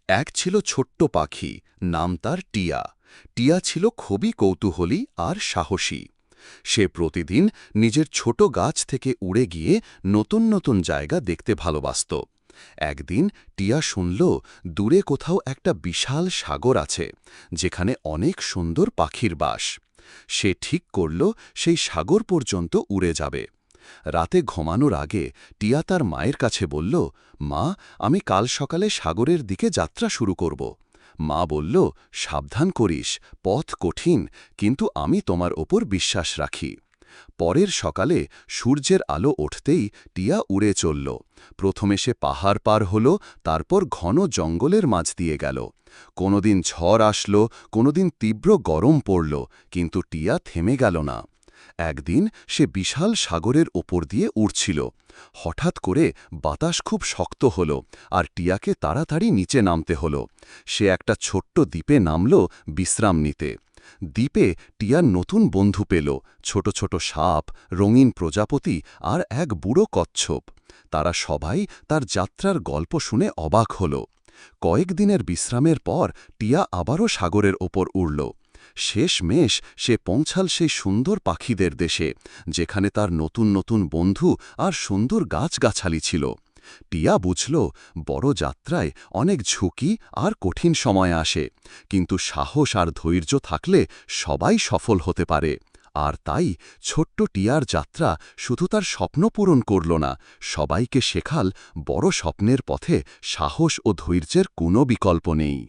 এক ছিল ছোট্ট পাখি, নাম তার টিয়া। টিয়া ছিল খুবই কৌতূহলী আর সাহসী। সে প্রতিদিন নিজের ছোট গাছ থেকে উড়ে গিয়ে নতুন নতুন জায়গা দেখতে ভালোবাসত। একদিন টিয়া শুনল দূরে কোথাও একটা বিশাল সাগর আছে, যেখানে অনেক সুন্দর পাখির বাস। সে ঠিক করল সেই সাগর পর্যন্ত উড়ে যাবে। রাতে ঘুমানোর আগে টিয়া তার মায়ের কাছে বলল, মা, আমি কাল সকালে সাগরের দিকে যাত্রা শুরু করব। মা বলল, সাবধান করিস, পথ কঠিন, কিন্তু আমি তোমার ওপর বিশ্বাস রাখি। পরের সকালে সূর্যের আলো উঠতেই টিয়া উড়ে চলল। প্রথমে সে পাহাড় পার হল, তারপর ঘন জঙ্গলের মাঝ দিয়ে গেল। কোনোদিন ঝড় আসলো, কোনোদিন তীব্র গরম পড়ল, কিন্তু টিয়া থেমে গেল না। একদিন সে বিশাল সাগরের ওপর দিয়ে উড়ছিল। হঠাৎ করে বাতাস খুব শক্ত হল, আর টিয়াকে তাড়াতাড়ি নিচে নামতে হল। সে একটা ছোট্ট দ্বীপে নামল বিশ্রাম নিতে। দ্বীপে টিয়ার নতুন বন্ধু পেল, ছোট ছোট সাপ, রঙিন প্রজাপতি আর এক বুড়ো কচ্ছপ। তারা সবাই তার যাত্রার গল্প শুনে অবাক হল। কয়েকদিনের বিশ্রামের পর টিয়া আবারও সাগরের ওপর উড়ল। শেষমেশ সে পৌঁছাল সেই সুন্দর পাখিদের দেশে, যেখানে তার নতুন নতুন বন্ধু আর সুন্দর গাছগাছালি ছিল। টিয়া বুঝল, বড় যাত্রায় অনেক ঝুঁকি আর কঠিন সময় আসে, কিন্তু সাহস আর ধৈর্য থাকলে সবাই সফল হতে পারে। আর তাই ছোট্ট টিয়ার যাত্রা শুধু তার স্বপ্ন পূরণ করল না, সবাইকে শেখাল বড় স্বপ্নের পথে সাহস ও ধৈর্যের কোনো বিকল্প নেই।